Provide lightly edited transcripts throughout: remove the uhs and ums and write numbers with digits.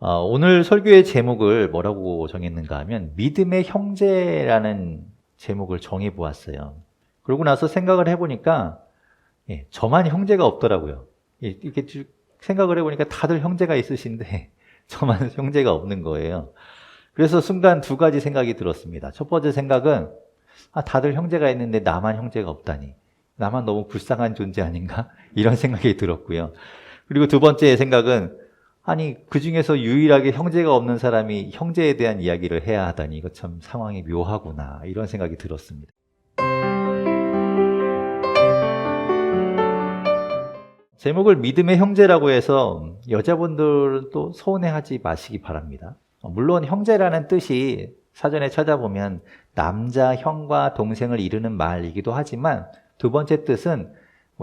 오늘 설교의 제목을 뭐라고 정했는가 하면 믿음의 형제라는 제목을 정해 보았어요. 그러고 나서 생각을 해보니까 저만 형제가 없더라고요. 이렇게 쭉 생각을 해보니까 다들 형제가 있으신데 저만 형제가 없는 거예요. 그래서 순간 두 가지 생각이 들었습니다. 첫 번째 생각은 다들 형제가 있는데 나만 형제가 없다니. 나만 너무 불쌍한 존재 아닌가? 이런 생각이 들었고요. 그리고 두 번째 생각은 그 중에서 유일하게 형제가 없는 사람이 형제에 대한 이야기를 해야 하다니 이거 참 상황이 묘하구나 이런 생각이 들었습니다. 제목을 믿음의 형제라고 해서 여자분들은 또 서운해하지 마시기 바랍니다. 물론 형제라는 뜻이 사전에 찾아보면 남자, 형과 동생을 이르는 말이기도 하지만 두 번째 뜻은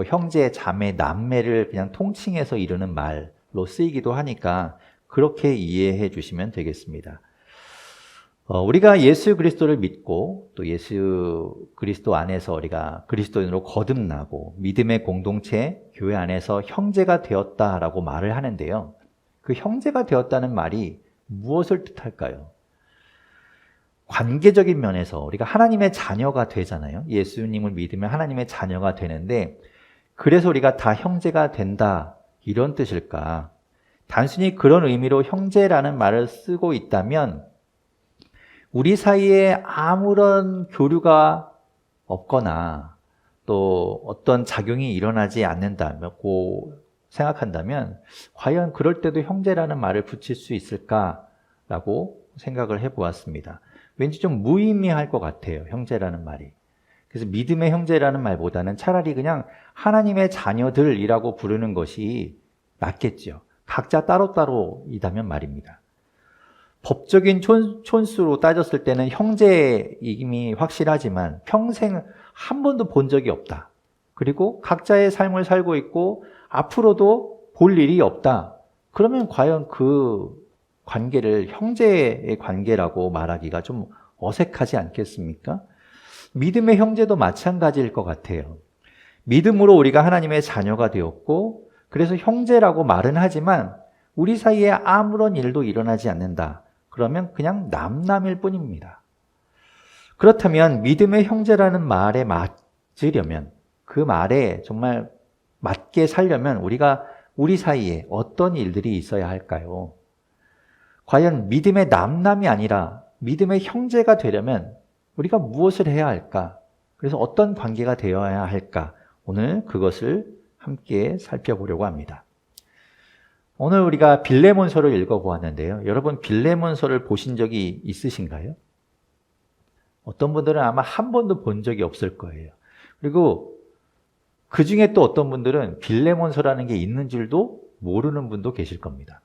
형제, 자매, 남매를 그냥 통칭해서 이르는 말로 쓰이기도 하니까 그렇게 이해해 주시면 되겠습니다. 우리가 예수 그리스도를 믿고 또 예수 그리스도 안에서 우리가 그리스도인으로 거듭나고 믿음의 공동체, 교회 안에서 형제가 되었다라고 말을 하는데요. 그 형제가 되었다는 말이 무엇을 뜻할까요? 관계적인 면에서 우리가 하나님의 자녀가 되잖아요. 예수님을 믿으면 하나님의 자녀가 되는데 그래서 우리가 다 형제가 된다 이런 뜻일까? 단순히 그런 의미로 형제라는 말을 쓰고 있다면 우리 사이에 아무런 교류가 없거나 또 어떤 작용이 일어나지 않는다고 생각한다면 과연 그럴 때도 형제라는 말을 붙일 수 있을까라고 생각을 해보았습니다. 왠지 좀 무의미할 것 같아요. 형제라는 말이. 그래서 믿음의 형제라는 말보다는 차라리 그냥 하나님의 자녀들이라고 부르는 것이 낫겠죠. 각자 따로따로이다면 말입니다. 법적인 촌수로 따졌을 때는 형제임이 확실하지만 평생 한 번도 본 적이 없다. 그리고 각자의 삶을 살고 있고 앞으로도 볼 일이 없다. 그러면 과연 그 관계를 형제의 관계라고 말하기가 좀 어색하지 않겠습니까? 믿음의 형제도 마찬가지일 것 같아요. 믿음으로 우리가 하나님의 자녀가 되었고 그래서 형제라고 말은 하지만 우리 사이에 아무런 일도 일어나지 않는다. 그러면 그냥 남남일 뿐입니다. 그렇다면 믿음의 형제라는 말에 맞으려면 그 말에 정말 맞게 살려면 우리가 우리 사이에 어떤 일들이 있어야 할까요? 과연 믿음의 남남이 아니라 믿음의 형제가 되려면 우리가 무엇을 해야 할까? 그래서 어떤 관계가 되어야 할까? 오늘 그것을 함께 살펴보려고 합니다. 오늘 우리가 빌레몬서를 읽어보았는데요. 여러분 빌레몬서를 보신 적이 있으신가요? 어떤 분들은 아마 한 번도 본 적이 없을 거예요. 그리고 그 중에 또 어떤 분들은 빌레몬서라는 게 있는 줄도 모르는 분도 계실 겁니다.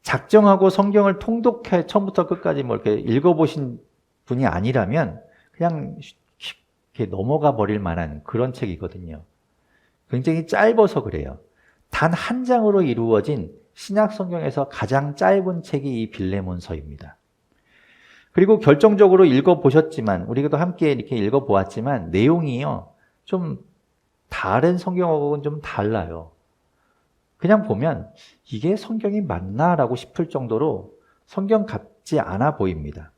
작정하고 성경을 통독해 처음부터 끝까지 이렇게 읽어보신 분이 아니라면 그냥 쉽게 넘어가 버릴 만한 그런 책이거든요. 굉장히 짧아서 그래요. 단 한 장으로 이루어진 신약 성경에서 가장 짧은 책이 이 빌레몬서입니다. 그리고 결정적으로 읽어보셨지만 우리도 함께 이렇게 읽어보았지만 내용이요 좀 다른 성경하고는 좀 달라요. 그냥 보면 이게 성경이 맞나라고 싶을 정도로 성경 같지 않아 보입니다.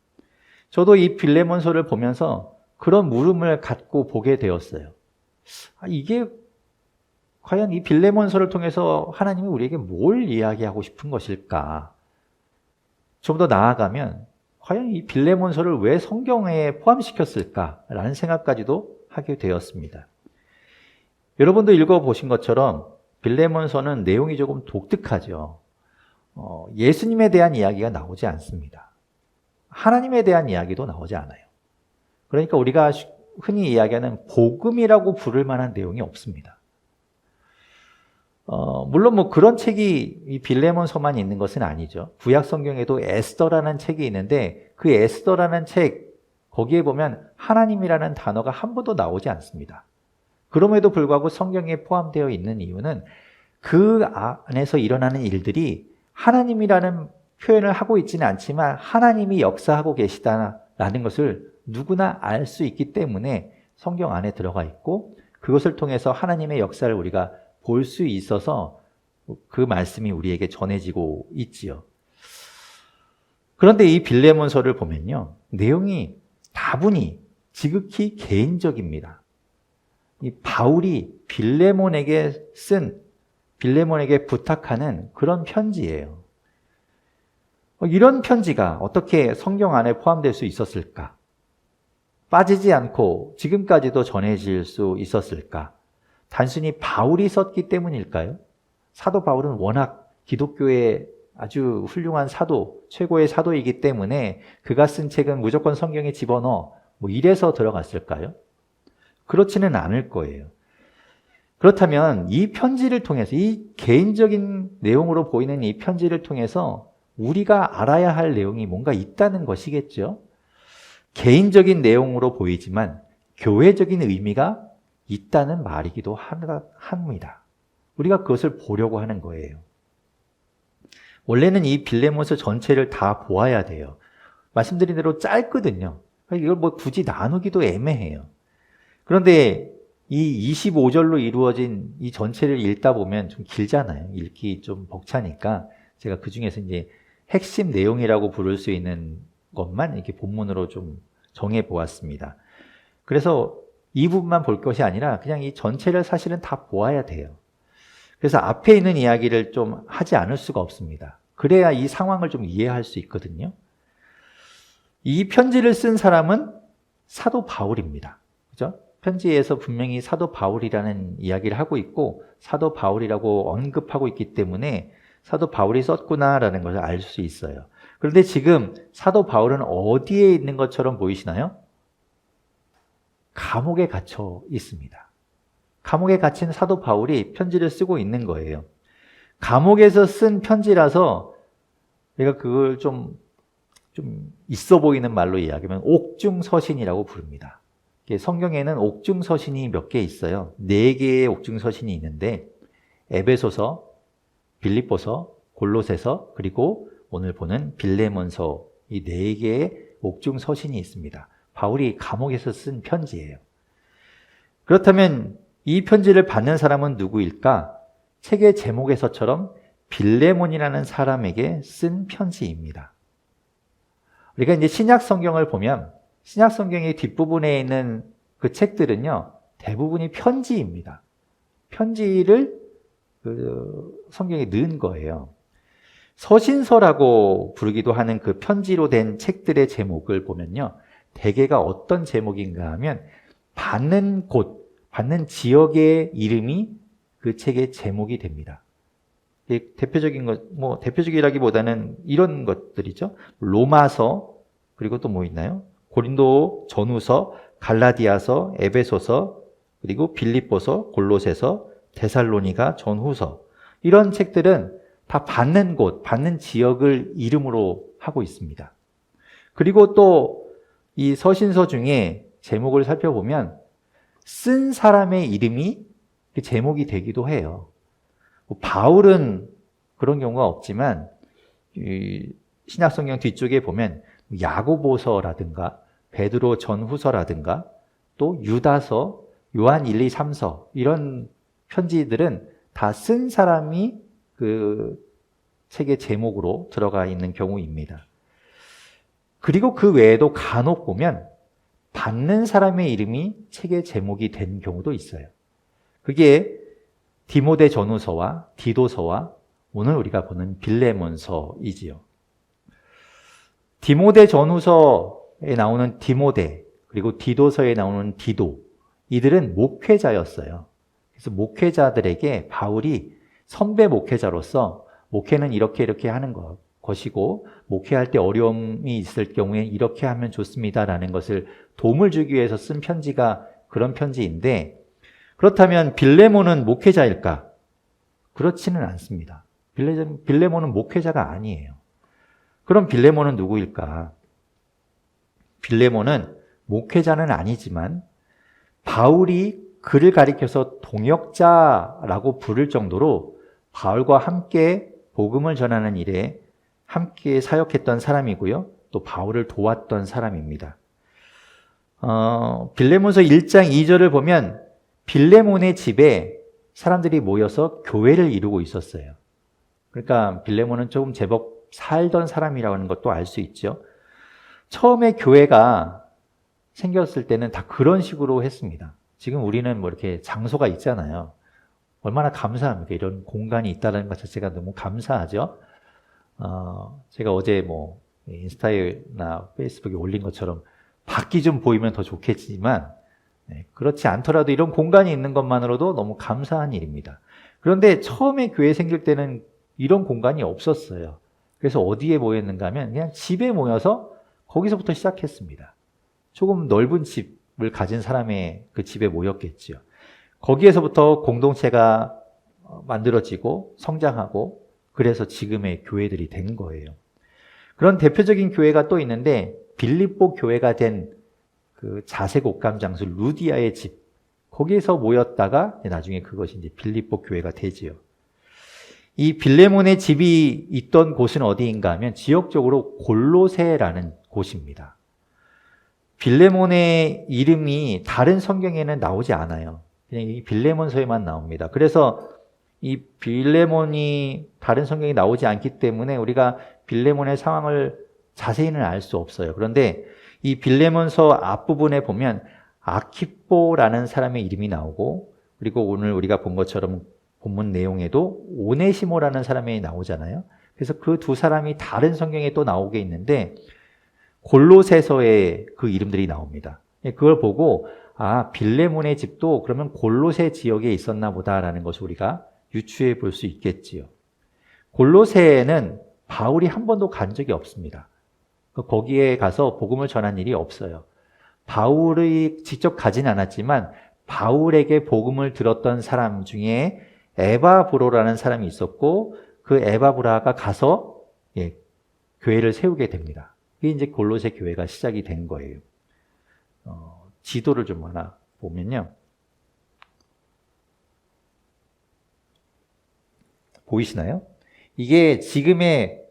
저도 이 빌레몬서를 보면서 그런 물음을 갖고 보게 되었어요. 이게 과연 이 빌레몬서를 통해서 하나님이 우리에게 뭘 이야기하고 싶은 것일까? 좀 더 나아가면 과연 이 빌레몬서를 왜 성경에 포함시켰을까라는 생각까지도 하게 되었습니다. 여러분도 읽어보신 것처럼 빌레몬서는 내용이 조금 독특하죠. 예수님에 대한 이야기가 나오지 않습니다. 하나님에 대한 이야기도 나오지 않아요. 그러니까 우리가 흔히 이야기하는 복음이라고 부를 만한 내용이 없습니다. 물론 그런 책이 이 빌레몬서만 있는 것은 아니죠. 구약 성경에도 에스더라는 책이 있는데 그 에스더라는 책 거기에 보면 하나님이라는 단어가 한 번도 나오지 않습니다. 그럼에도 불구하고 성경에 포함되어 있는 이유는 그 안에서 일어나는 일들이 하나님이라는 표현을 하고 있지는 않지만 하나님이 역사하고 계시다라는 것을 누구나 알 수 있기 때문에 성경 안에 들어가 있고 그것을 통해서 하나님의 역사를 우리가 볼 수 있어서 그 말씀이 우리에게 전해지고 있지요. 그런데 이 빌레몬서를 보면요, 내용이 다분히 지극히 개인적입니다. 이 바울이 빌레몬에게 부탁하는 그런 편지예요. 이런 편지가 어떻게 성경 안에 포함될 수 있었을까? 빠지지 않고 지금까지도 전해질 수 있었을까? 단순히 바울이 썼기 때문일까요? 사도 바울은 워낙 기독교의 아주 훌륭한 사도, 최고의 사도이기 때문에 그가 쓴 책은 무조건 성경에 집어넣어 이래서 들어갔을까요? 그렇지는 않을 거예요. 그렇다면 이 편지를 통해서, 이 개인적인 내용으로 보이는 이 편지를 통해서 우리가 알아야 할 내용이 뭔가 있다는 것이겠죠. 개인적인 내용으로 보이지만 교회적인 의미가 있다는 말이기도 합니다. 우리가 그것을 보려고 하는 거예요. 원래는 이 빌레몬서 전체를 다 보아야 돼요. 말씀드린 대로 짧거든요. 이걸 굳이 나누기도 애매해요. 그런데 이 25절로 이루어진 이 전체를 읽다 보면 좀 길잖아요. 읽기 좀 벅차니까 제가 그 중에서 이제 핵심 내용이라고 부를 수 있는 것만 이렇게 본문으로 좀 정해 보았습니다. 그래서 이 부분만 볼 것이 아니라 그냥 이 전체를 사실은 다 보아야 돼요. 그래서 앞에 있는 이야기를 좀 하지 않을 수가 없습니다. 그래야 이 상황을 좀 이해할 수 있거든요. 이 편지를 쓴 사람은 사도 바울입니다. 그죠? 편지에서 분명히 사도 바울이라는 이야기를 하고 있고 사도 바울이라고 언급하고 있기 때문에 사도 바울이 썼구나라는 것을 알 수 있어요. 그런데 지금 사도 바울은 어디에 있는 것처럼 보이시나요? 감옥에 갇혀 있습니다. 감옥에 갇힌 사도 바울이 편지를 쓰고 있는 거예요. 감옥에서 쓴 편지라서 내가 그걸 좀 있어 보이는 말로 이야기하면 옥중서신이라고 부릅니다. 성경에는 옥중서신이 몇 개 있어요. 4개의 옥중서신이 있는데 에베소서, 빌립보서, 골로새서, 그리고 오늘 보는 빌레몬서, 이 4개의 옥중서신이 있습니다. 바울이 감옥에서 쓴 편지예요. 그렇다면 이 편지를 받는 사람은 누구일까? 책의 제목에서처럼 빌레몬이라는 사람에게 쓴 편지입니다. 우리가 이제 신약 성경을 보면 신약 성경의 뒷부분에 있는 그 책들은요, 대부분이 편지입니다. 편지를 성경에 넣은 거예요. 서신서라고 부르기도 하는 그 편지로 된 책들의 제목을 보면요, 대개가 어떤 제목인가 하면 받는 곳, 받는 지역의 이름이 그 책의 제목이 됩니다. 대표적인 것, 대표적이라기보다는 이런 것들이죠. 로마서, 그리고 또 뭐 있나요? 고린도 전후서, 갈라디아서, 에베소서, 그리고 빌립보서, 골로새서, 데살로니가 전후서. 이런 책들은 다 받는 곳, 받는 지역을 이름으로 하고 있습니다. 그리고 또 이 서신서 중에 제목을 살펴보면 쓴 사람의 이름이 제목이 되기도 해요. 바울은 그런 경우가 없지만 신약성경 뒤쪽에 보면 야고보서라든가 베드로 전후서라든가 또 유다서, 요한 1, 2, 3서 이런 편지들은 다 쓴 사람이 그 책의 제목으로 들어가 있는 경우입니다. 그리고 그 외에도 간혹 보면 받는 사람의 이름이 책의 제목이 된 경우도 있어요. 그게 디모데 전후서와 디도서와 오늘 우리가 보는 빌레몬서이지요. 디모데 전후서에 나오는 디모데, 그리고 디도서에 나오는 디도, 이들은 목회자였어요. 그래서 목회자들에게 바울이 선배 목회자로서 목회는 이렇게 하는 것이고 목회할 때 어려움이 있을 경우에 이렇게 하면 좋습니다라는 것을 도움을 주기 위해서 쓴 편지가 그런 편지인데, 그렇다면 빌레몬은 목회자일까? 그렇지는 않습니다. 빌레몬은 목회자가 아니에요. 그럼 빌레몬은 누구일까? 빌레몬은 목회자는 아니지만 바울이 그를 가리켜서 동역자라고 부를 정도로 바울과 함께 복음을 전하는 일에 함께 사역했던 사람이고요. 또 바울을 도왔던 사람입니다. 빌레몬서 1장 2절을 보면 빌레몬의 집에 사람들이 모여서 교회를 이루고 있었어요. 그러니까 빌레몬은 조금 제법 살던 사람이라는 것도 알 수 있죠. 처음에 교회가 생겼을 때는 다 그런 식으로 했습니다. 지금 우리는 뭐 이렇게 장소가 있잖아요. 얼마나 감사합니까? 이런 공간이 있다는 것 자체가 너무 감사하죠. 제가 어제 뭐 인스타나 페이스북에 올린 것처럼 밖이 좀 보이면 더 좋겠지만 그렇지 않더라도 이런 공간이 있는 것만으로도 너무 감사한 일입니다. 그런데 처음에 교회 생길 때는 이런 공간이 없었어요. 그래서 어디에 모였는가 하면 그냥 집에 모여서 거기서부터 시작했습니다. 조금 넓은 집을 가진 사람의 그 집에 모였겠죠. 거기에서부터 공동체가 만들어지고 성장하고 그래서 지금의 교회들이 된 거예요. 그런 대표적인 교회가 또 있는데 빌립보 교회가 된 그 자색 옷감 장수 루디아의 집, 거기에서 모였다가 나중에 그것이 이제 빌립보 교회가 되지요. 이 빌레몬의 집이 있던 곳은 어디인가 하면 지역적으로 골로새라는 곳입니다. 빌레몬의 이름이 다른 성경에는 나오지 않아요. 그냥 이 빌레몬서에만 나옵니다. 그래서 이 빌레몬이 다른 성경에 나오지 않기 때문에 우리가 빌레몬의 상황을 자세히는 알 수 없어요. 그런데 이 빌레몬서 앞부분에 보면 아키뽀라는 사람의 이름이 나오고, 그리고 오늘 우리가 본 것처럼 본문 내용에도 오네시모라는 사람이 나오잖아요. 그래서 그 두 사람이 다른 성경에 또 나오게 있는데 골로새서에 그 이름들이 나옵니다. 그걸 보고 빌레몬의 집도 그러면 골로새 지역에 있었나 보다라는 것을 우리가 유추해 볼 수 있겠지요. 골로새에는 바울이 한 번도 간 적이 없습니다. 거기에 가서 복음을 전한 일이 없어요. 바울이 직접 가진 않았지만 바울에게 복음을 들었던 사람 중에 에바브로라는 사람이 있었고 그 에바브라가 가서 교회를 세우게 됩니다. 그게 이제 골로새 교회가 시작이 된 거예요. 지도를 좀 하나 보면요. 보이시나요? 이게 지금의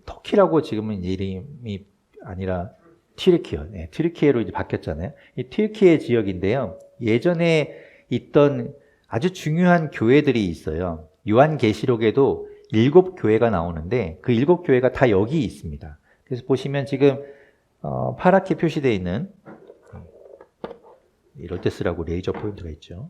터키라고 지금은 이름이 아니라 튀르키예, 튀르키예로 이제 바뀌었잖아요. 이 튀르키예 지역인데요. 예전에 있던 아주 중요한 교회들이 있어요. 요한계시록에도 7교회가 나오는데 그 7교회가 다 여기 있습니다. 그래서 보시면 지금 파랗게 표시되어 있는 이럴 때 쓰라고 레이저 포인트가 있죠.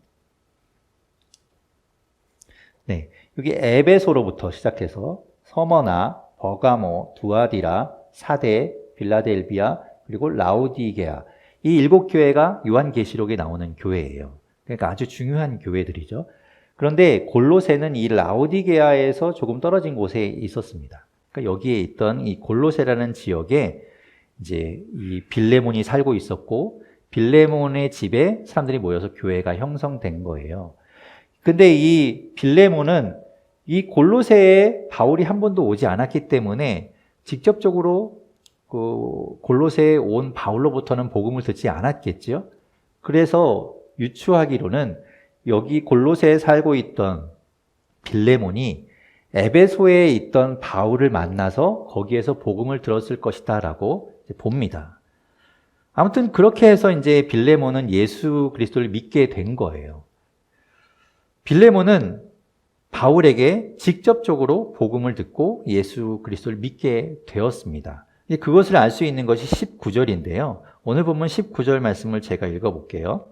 네, 여기 에베소로부터 시작해서 서머나, 버가모, 두아디라, 사데, 빌라델비아, 그리고 라우디게아, 이 7교회가 요한계시록에 나오는 교회예요. 그러니까 아주 중요한 교회들이죠. 그런데 골로새는 이 라우디게아에서 조금 떨어진 곳에 있었습니다. 그러니까 여기에 있던 이 골로새라는 지역에 이제 이 빌레몬이 살고 있었고 빌레몬의 집에 사람들이 모여서 교회가 형성된 거예요. 근데 이 빌레몬은 이 골로새에 바울이 한 번도 오지 않았기 때문에 직접적으로 그 골로새에 온 바울로부터는 복음을 듣지 않았겠죠. 그래서 유추하기로는 여기 골로새에 살고 있던 빌레몬이 에베소에 있던 바울을 만나서 거기에서 복음을 들었을 것이다라고 봅니다. 아무튼 그렇게 해서 이제 빌레몬은 예수 그리스도를 믿게 된 거예요. 빌레몬은 바울에게 직접적으로 복음을 듣고 예수 그리스도를 믿게 되었습니다. 그것을 알 수 있는 것이 19절인데요. 오늘 본문 19절 말씀을 제가 읽어볼게요.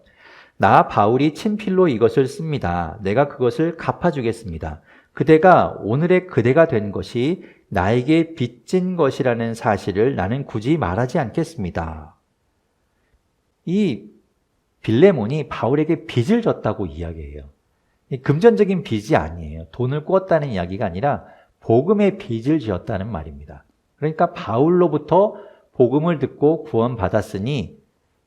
나 바울이 친필로 이것을 씁니다. 내가 그것을 갚아주겠습니다. 그대가 오늘의 그대가 된 것이 나에게 빚진 것이라는 사실을 나는 굳이 말하지 않겠습니다. 이 빌레몬이 바울에게 빚을 졌다고 이야기해요. 금전적인 빚이 아니에요. 돈을 꾸었다는 이야기가 아니라 복음의 빚을 지었다는 말입니다. 그러니까 바울로부터 복음을 듣고 구원받았으니,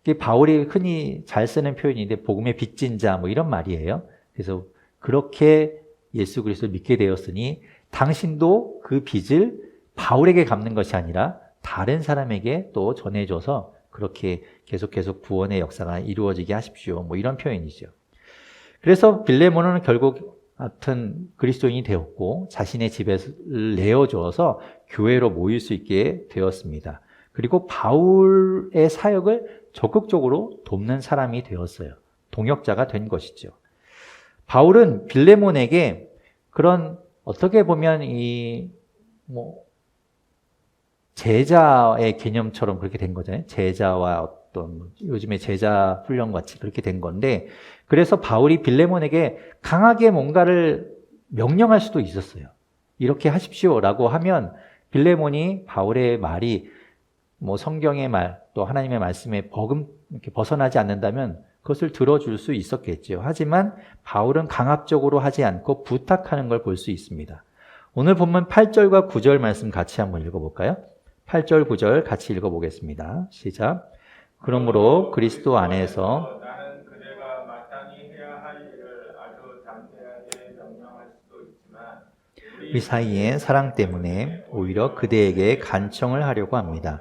이게 바울이 흔히 잘 쓰는 표현인데 복음의 빚진 자 뭐 이런 말이에요. 그래서 그렇게 예수 그리스도를 믿게 되었으니 당신도 그 빚을 바울에게 갚는 것이 아니라 다른 사람에게 또 전해줘서 그렇게 계속 구원의 역사가 이루어지게 하십시오. 뭐 이런 표현이죠. 그래서 빌레몬은 결국 하여튼 그리스도인이 되었고 자신의 집을 내어주어서 교회로 모일 수 있게 되었습니다. 그리고 바울의 사역을 적극적으로 돕는 사람이 되었어요. 동역자가 된 것이죠. 바울은 빌레몬에게 그런 어떻게 보면 제자의 개념처럼 그렇게 된 거잖아요. 제자와 어떤 요즘에 제자 훈련 같이 그렇게 된 건데, 그래서 바울이 빌레몬에게 강하게 뭔가를 명령할 수도 있었어요. 이렇게 하십시오라고 하면 빌레몬이 바울의 말이 뭐 성경의 말, 또 하나님의 말씀에 이렇게 벗어나지 않는다면 그것을 들어줄 수 있었겠죠. 하지만 바울은 강압적으로 하지 않고 부탁하는 걸 볼 수 있습니다. 오늘 본문 8절과 9절 말씀 같이 한번 읽어볼까요? 8절, 9절 같이 읽어보겠습니다. 시작. 그러므로 그리스도 안에서 나는 그대가 마땅히 해야 할 일을 아주 담대하게 명령할 수도 있지만 우리 사이의 사랑 때문에 오히려 그대에게 간청을 하려고 합니다.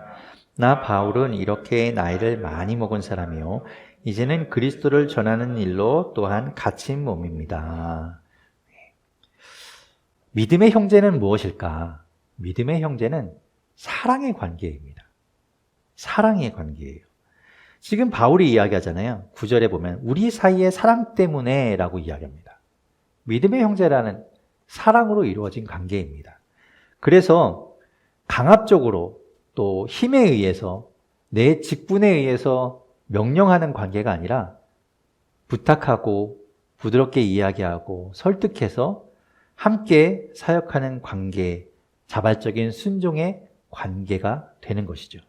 나 바울은 이렇게 나이를 많이 먹은 사람이요, 이제는 그리스도를 전하는 일로 또한 갇힌 몸입니다. 믿음의 형제는 무엇일까? 믿음의 형제는 사랑의 관계입니다. 사랑의 관계예요. 지금 바울이 이야기하잖아요. 9절에 보면 우리 사이의 사랑 때문에 라고 이야기합니다. 믿음의 형제라는 사랑으로 이루어진 관계입니다. 그래서 강압적으로 또 힘에 의해서, 내 직분에 의해서 명령하는 관계가 아니라 부탁하고 부드럽게 이야기하고 설득해서 함께 사역하는 관계, 자발적인 순종의 관계가 되는 것이죠.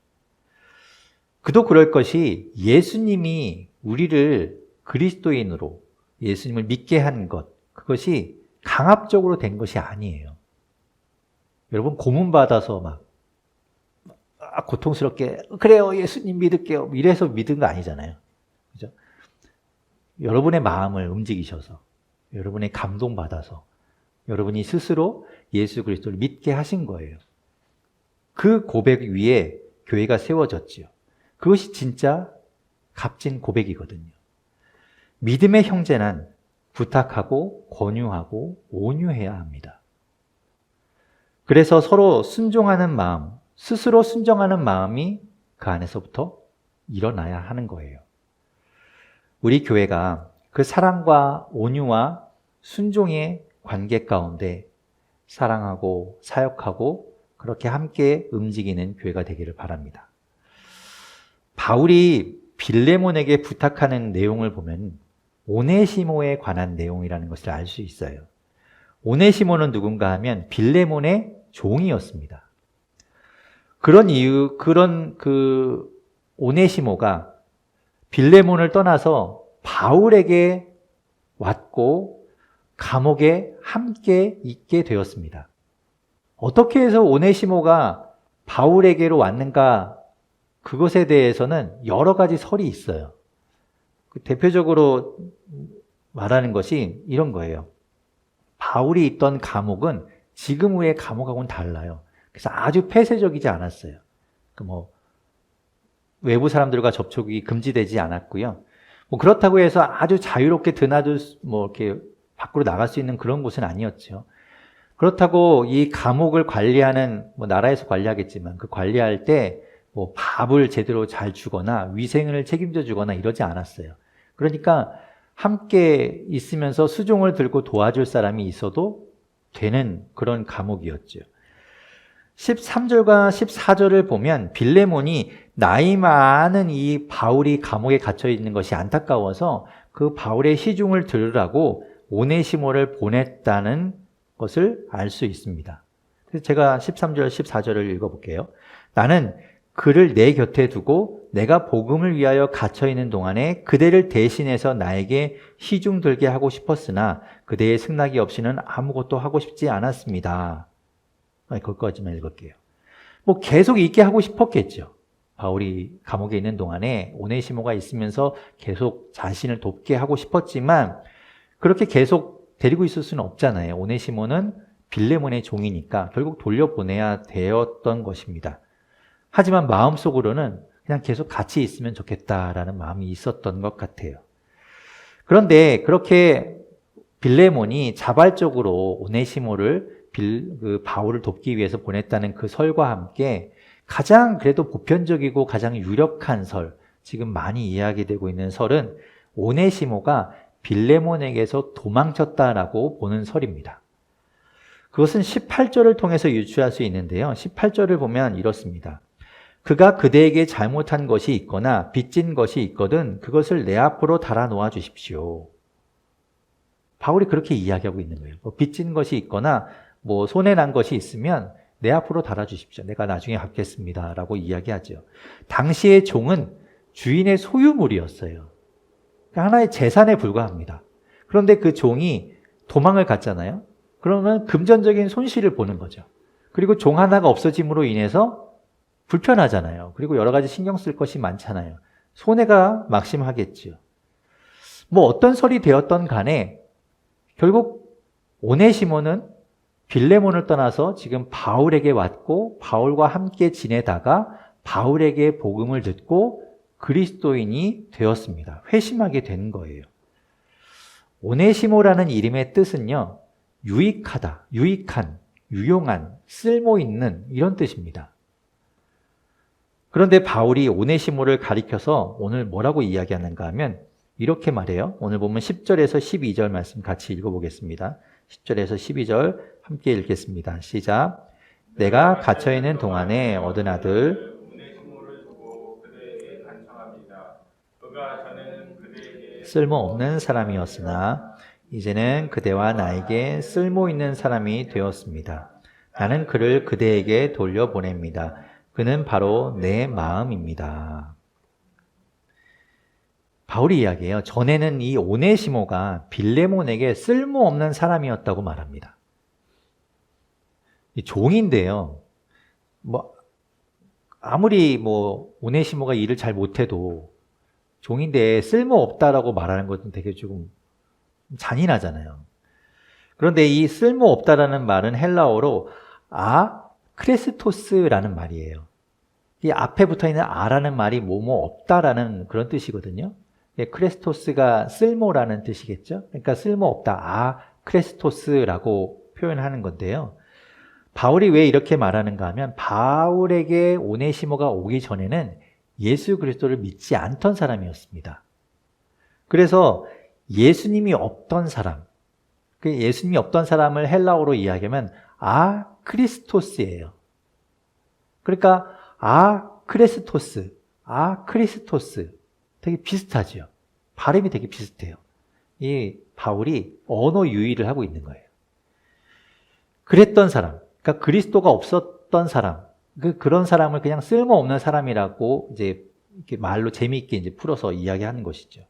그도 그럴 것이 예수님이 우리를 그리스도인으로 예수님을 믿게 한 것, 그것이 강압적으로 된 것이 아니에요. 여러분 고문받아서 막 고통스럽게 그래요 예수님 믿을게요 이래서 믿은 거 아니잖아요. 그죠? 여러분의 마음을 움직이셔서, 여러분의 감동받아서 여러분이 스스로 예수 그리스도를 믿게 하신 거예요. 그 고백 위에 교회가 세워졌지요. 그것이 진짜 값진 고백이거든요. 믿음의 형제는 부탁하고 권유하고 온유해야 합니다. 그래서 서로 순종하는 마음, 스스로 순종하는 마음이 그 안에서부터 일어나야 하는 거예요. 우리 교회가 그 사랑과 온유와 순종의 관계 가운데 사랑하고 사역하고 그렇게 함께 움직이는 교회가 되기를 바랍니다. 바울이 빌레몬에게 부탁하는 내용을 보면 오네시모에 관한 내용이라는 것을 알 수 있어요. 오네시모는 누군가 하면 빌레몬의 종이었습니다. 그런 오네시모가 빌레몬을 떠나서 바울에게 왔고 감옥에 함께 있게 되었습니다. 어떻게 해서 오네시모가 바울에게로 왔는가? 그것에 대해서는 여러 가지 설이 있어요. 대표적으로 말하는 것이 이런 거예요. 바울이 있던 감옥은 지금의 감옥하고는 달라요. 그래서 아주 폐쇄적이지 않았어요. 외부 사람들과 접촉이 금지되지 않았고요. 그렇다고 해서 아주 자유롭게 드나들 이렇게 밖으로 나갈 수 있는 그런 곳은 아니었죠. 그렇다고 이 감옥을 관리하는 나라에서 관리하겠지만 그 관리할 때 밥을 제대로 잘 주거나 위생을 책임져 주거나 이러지 않았어요. 그러니까 함께 있으면서 수종을 들고 도와줄 사람이 있어도 되는 그런 감옥이었죠. 13절과 14절을 보면 빌레몬이 나이 많은 이 바울이 감옥에 갇혀 있는 것이 안타까워서 그 바울의 시중을 들으라고 오네시모를 보냈다는 것을 알 수 있습니다. 그래서 제가 13절, 14절을 읽어볼게요. 나는 그를 내 곁에 두고 내가 복음을 위하여 갇혀있는 동안에 그대를 대신해서 나에게 시중 들게 하고 싶었으나 그대의 승낙이 없이는 아무것도 하고 싶지 않았습니다. 거기까지만 읽을게요. 계속 있게 하고 싶었겠죠. 바울이 감옥에 있는 동안에 오네시모가 있으면서 계속 자신을 돕게 하고 싶었지만 그렇게 계속 데리고 있을 수는 없잖아요. 오네시모는 빌레몬의 종이니까 결국 돌려보내야 되었던 것입니다. 하지만 마음속으로는 그냥 계속 같이 있으면 좋겠다라는 마음이 있었던 것 같아요. 그런데 그렇게 빌레몬이 자발적으로 오네시모를 바울을 돕기 위해서 보냈다는 그 설과 함께 가장 그래도 보편적이고 가장 유력한 설, 지금 많이 이야기되고 있는 설은 오네시모가 빌레몬에게서 도망쳤다라고 보는 설입니다. 그것은 18절을 통해서 유추할 수 있는데요. 18절을 보면 이렇습니다. 그가 그대에게 잘못한 것이 있거나 빚진 것이 있거든 그것을 내 앞으로 달아 놓아 주십시오. 바울이 그렇게 이야기하고 있는 거예요. 빚진 것이 있거나 손해난 것이 있으면 내 앞으로 달아 주십시오. 내가 나중에 갚겠습니다. 라고 이야기하죠. 당시의 종은 주인의 소유물이었어요. 하나의 재산에 불과합니다. 그런데 그 종이 도망을 갔잖아요. 그러면 금전적인 손실을 보는 거죠. 그리고 종 하나가 없어짐으로 인해서 불편하잖아요. 그리고 여러 가지 신경 쓸 것이 많잖아요. 손해가 막심하겠죠. 어떤 설이 되었던 간에 결국 오네시모는 빌레몬을 떠나서 지금 바울에게 왔고 바울과 함께 지내다가 바울에게 복음을 듣고 그리스도인이 되었습니다. 회심하게 된 거예요. 오네시모라는 이름의 뜻은요. 유익하다, 유익한, 유용한, 쓸모있는 이런 뜻입니다. 그런데 바울이 오네시모를 가리켜서 오늘 뭐라고 이야기하는가 하면 이렇게 말해요. 오늘 보면 10절에서 12절 말씀 같이 읽어보겠습니다. 10절에서 12절 함께 읽겠습니다. 시작. 내가 갇혀있는 동안에 얻은 아들 오네시모를 두고 그대에게 간청합니다. 그가 전에는 그대에게 쓸모없는 사람이었으나 이제는 그대와 나에게 쓸모있는 사람이 되었습니다. 나는 그를 그대에게 돌려보냅니다. 그는 바로 내 마음입니다. 바울이 이야기해요. 전에는 이 오네시모가 빌레몬에게 쓸모없는 사람이었다고 말합니다. 이 종인데요. 아무리 오네시모가 일을 잘 못해도 종인데 쓸모없다라고 말하는 것은 되게 조금 잔인하잖아요. 그런데 이 쓸모없다라는 말은 헬라어로 크레스토스라는 말이에요. 이 앞에 붙어있는 아라는 말이 없다라는 그런 뜻이거든요. 크레스토스가 쓸모라는 뜻이겠죠. 그러니까 쓸모없다. 크레스토스라고 표현하는 건데요. 바울이 왜 이렇게 말하는가 하면 바울에게 오네시모가 오기 전에는 예수 그리스도를 믿지 않던 사람이었습니다. 그래서 예수님이 없던 사람, 그 예수님이 없던 사람을 헬라어로 이야기하면 크리스토스예요. 그러니까 크레스토스, 크리스토스 되게 비슷하죠. 발음이 되게 비슷해요. 이 바울이 언어 유희를 하고 있는 거예요. 그랬던 사람, 그러니까 그리스도가 없었던 사람, 그런 사람을 그냥 쓸모없는 사람이라고 이제 이렇게 말로 재미있게 이제 풀어서 이야기하는 것이죠.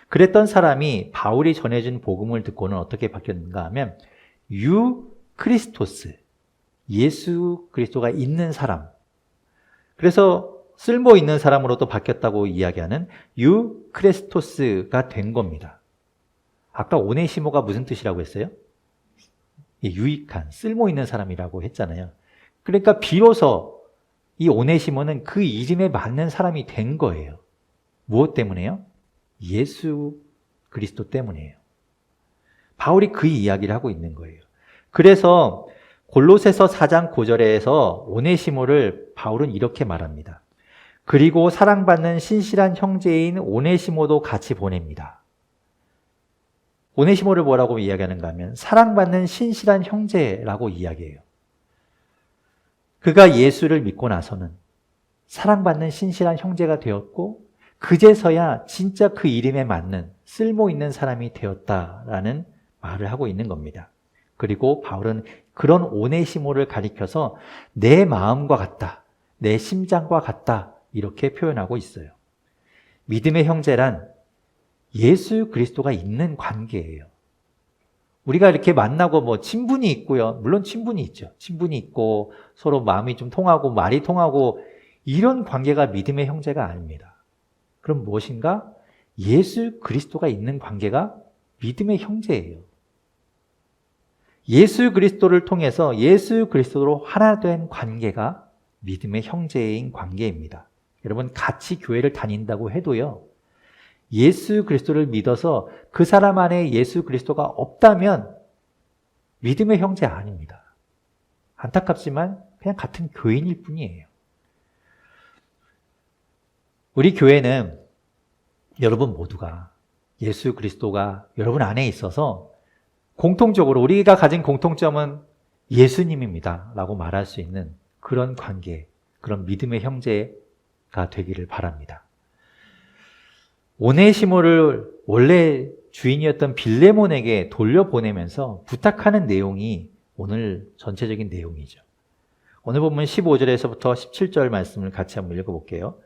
그랬던 사람이 바울이 전해준 복음을 듣고는 어떻게 바뀌었는가 하면 크리스토스, 예수 그리스도가 있는 사람. 그래서 쓸모 있는 사람으로 또 바뀌었다고 이야기하는 크레스토스가 된 겁니다. 아까 오네시모가 무슨 뜻이라고 했어요? 유익한, 쓸모 있는 사람이라고 했잖아요. 그러니까 비로소 이 오네시모는 그 이름에 맞는 사람이 된 거예요. 무엇 때문에요? 예수 그리스도 때문이에요. 바울이 그 이야기를 하고 있는 거예요. 그래서 골로새서 4장 9절에서 오네시모를 바울은 이렇게 말합니다. 그리고 사랑받는 신실한 형제인 오네시모도 같이 보냅니다. 오네시모를 뭐라고 이야기하는가 하면 사랑받는 신실한 형제라고 이야기해요. 그가 예수를 믿고 나서는 사랑받는 신실한 형제가 되었고 그제서야 진짜 그 이름에 맞는 쓸모 있는 사람이 되었다라는 말을 하고 있는 겁니다. 그리고 바울은 그런 오네시모를 가리켜서 내 마음과 같다, 내 심장과 같다 이렇게 표현하고 있어요. 믿음의 형제란 예수 그리스도가 있는 관계예요. 우리가 이렇게 만나고 친분이 있고요. 물론 친분이 있죠. 친분이 있고 서로 마음이 좀 통하고 말이 통하고 이런 관계가 믿음의 형제가 아닙니다. 그럼 무엇인가? 예수 그리스도가 있는 관계가 믿음의 형제예요. 예수 그리스도를 통해서 예수 그리스도로 하나 된 관계가 믿음의 형제인 관계입니다. 여러분 같이 교회를 다닌다고 해도요. 예수 그리스도를 믿어서 그 사람 안에 예수 그리스도가 없다면 믿음의 형제 아닙니다. 안타깝지만 그냥 같은 교인일 뿐이에요. 우리 교회는 여러분 모두가 예수 그리스도가 여러분 안에 있어서 공통적으로 우리가 가진 공통점은 예수님입니다 라고 말할 수 있는 그런 관계, 그런 믿음의 형제가 되기를 바랍니다. 오네시모를 원래 주인이었던 빌레몬에게 돌려보내면서 부탁하는 내용이 오늘 전체적인 내용이죠. 오늘 본문 15절에서부터 17절 말씀을 같이 한번 읽어볼게요.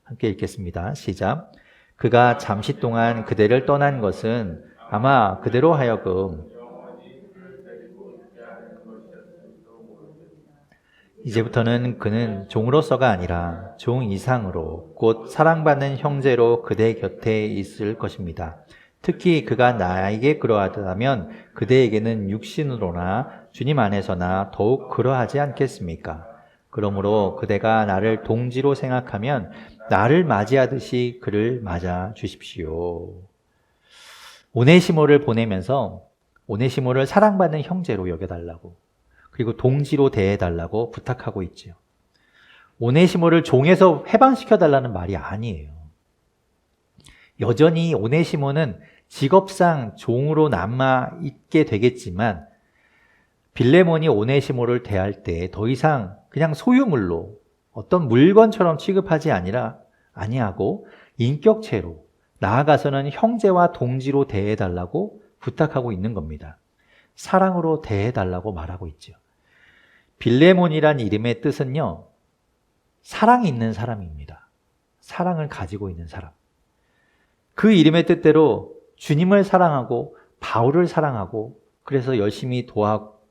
함께 읽겠습니다. 시작. 그가 잠시 동안 그대를 떠난 것은 아마 그대로 하여금 이제부터는 그는 종으로서가 아니라 종 이상으로 곧 사랑받는 형제로 그대 곁에 있을 것입니다. 특히 그가 나에게 그러하다면 그대에게는 육신으로나 주님 안에서나 더욱 그러하지 않겠습니까? 그러므로 그대가 나를 동지로 생각하면 나를 맞이하듯이 그를 맞아 주십시오. 오네시모를 보내면서 오네시모를 사랑받는 형제로 여겨달라고, 그리고 동지로 대해달라고 부탁하고 있죠. 오네시모를 종에서 해방시켜달라는 말이 아니에요. 여전히 오네시모는 직업상 종으로 남아있게 되겠지만 빌레몬이 오네시모를 대할 때 더 이상 그냥 소유물로 어떤 물건처럼 취급하지 아니하고 인격체로, 나아가서는 형제와 동지로 대해달라고 부탁하고 있는 겁니다. 사랑으로 대해달라고 말하고 있죠. 빌레몬이란 이름의 뜻은요, 사랑이 있는 사람입니다. 사랑을 가지고 있는 사람. 그 이름의 뜻대로 주님을 사랑하고 바울을 사랑하고 그래서 열심히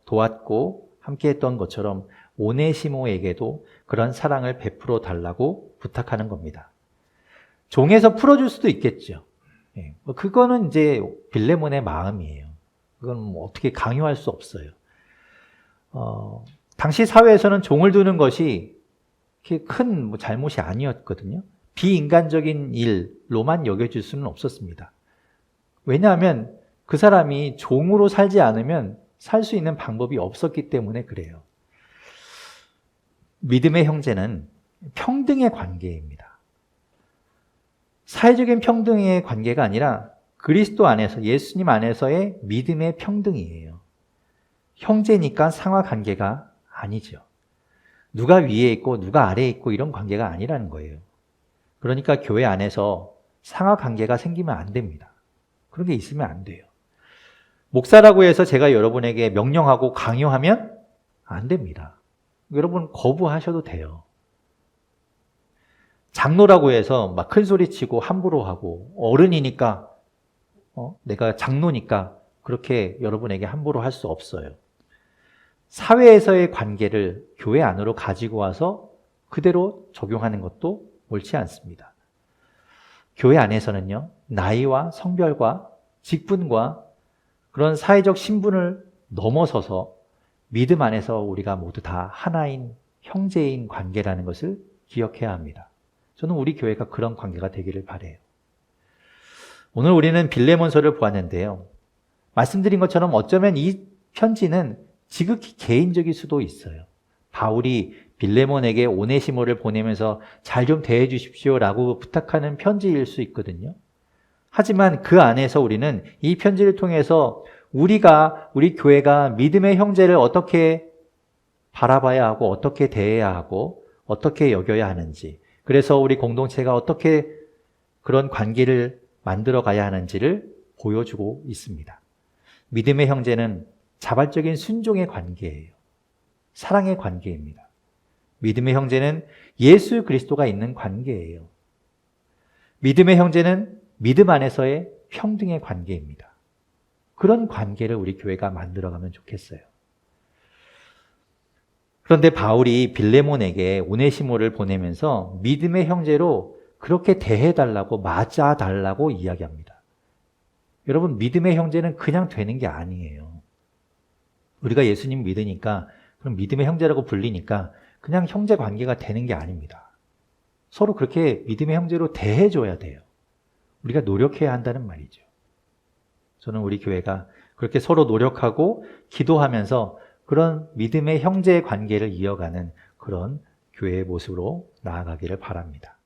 도왔고 함께했던 것처럼 오네시모에게도 그런 사랑을 베풀어 달라고 부탁하는 겁니다. 종에서 풀어줄 수도 있겠죠. 그거는 이제 빌레몬의 마음이에요. 그건 뭐 어떻게 강요할 수 없어요. 당시 사회에서는 종을 두는 것이 그렇게 큰 잘못이 아니었거든요. 비인간적인 일로만 여겨질 수는 없었습니다. 왜냐하면 그 사람이 종으로 살지 않으면 살 수 있는 방법이 없었기 때문에 그래요. 믿음의 형제는 평등의 관계입니다. 사회적인 평등의 관계가 아니라 그리스도 안에서, 예수님 안에서의 믿음의 평등이에요. 형제니까 상하 관계가 아니죠. 누가 위에 있고 누가 아래에 있고 이런 관계가 아니라는 거예요. 그러니까 교회 안에서 상하 관계가 생기면 안 됩니다. 그런 게 있으면 안 돼요. 목사라고 해서 제가 여러분에게 명령하고 강요하면 안 됩니다. 여러분 거부하셔도 돼요. 장로라고 해서 막 큰 소리 치고 함부로 하고, 어른이니까 내가 장로니까 그렇게 여러분에게 함부로 할 수 없어요. 사회에서의 관계를 교회 안으로 가지고 와서 그대로 적용하는 것도 옳지 않습니다. 교회 안에서는요, 나이와 성별과 직분과 그런 사회적 신분을 넘어서서 믿음 안에서 우리가 모두 다 하나인 형제인 관계라는 것을 기억해야 합니다. 저는 우리 교회가 그런 관계가 되기를 바라요. 오늘 우리는 빌레몬서를 보았는데요. 말씀드린 것처럼 어쩌면 이 편지는 지극히 개인적일 수도 있어요. 바울이 빌레몬에게 오네시모를 보내면서 잘 좀 대해 주십시오라고 부탁하는 편지일 수 있거든요. 하지만 그 안에서 우리는 이 편지를 통해서 우리 교회가 믿음의 형제를 어떻게 바라봐야 하고 어떻게 대해야 하고 어떻게 여겨야 하는지, 그래서 우리 공동체가 어떻게 그런 관계를 만들어 가야 하는지를 보여주고 있습니다. 믿음의 형제는 자발적인 순종의 관계예요. 사랑의 관계입니다. 믿음의 형제는 예수 그리스도가 있는 관계예요. 믿음의 형제는 믿음 안에서의 평등의 관계입니다. 그런 관계를 우리 교회가 만들어가면 좋겠어요. 그런데 바울이 빌레몬에게 오네시모를 보내면서 믿음의 형제로 그렇게 대해달라고, 맞아달라고 이야기합니다. 여러분, 믿음의 형제는 그냥 되는 게 아니에요. 우리가 예수님 믿으니까, 그럼 믿음의 형제라고 불리니까 그냥 형제 관계가 되는 게 아닙니다. 서로 그렇게 믿음의 형제로 대해줘야 돼요. 우리가 노력해야 한다는 말이죠. 저는 우리 교회가 그렇게 서로 노력하고 기도하면서 그런 믿음의 형제 관계를 이어가는 그런 교회의 모습으로 나아가기를 바랍니다.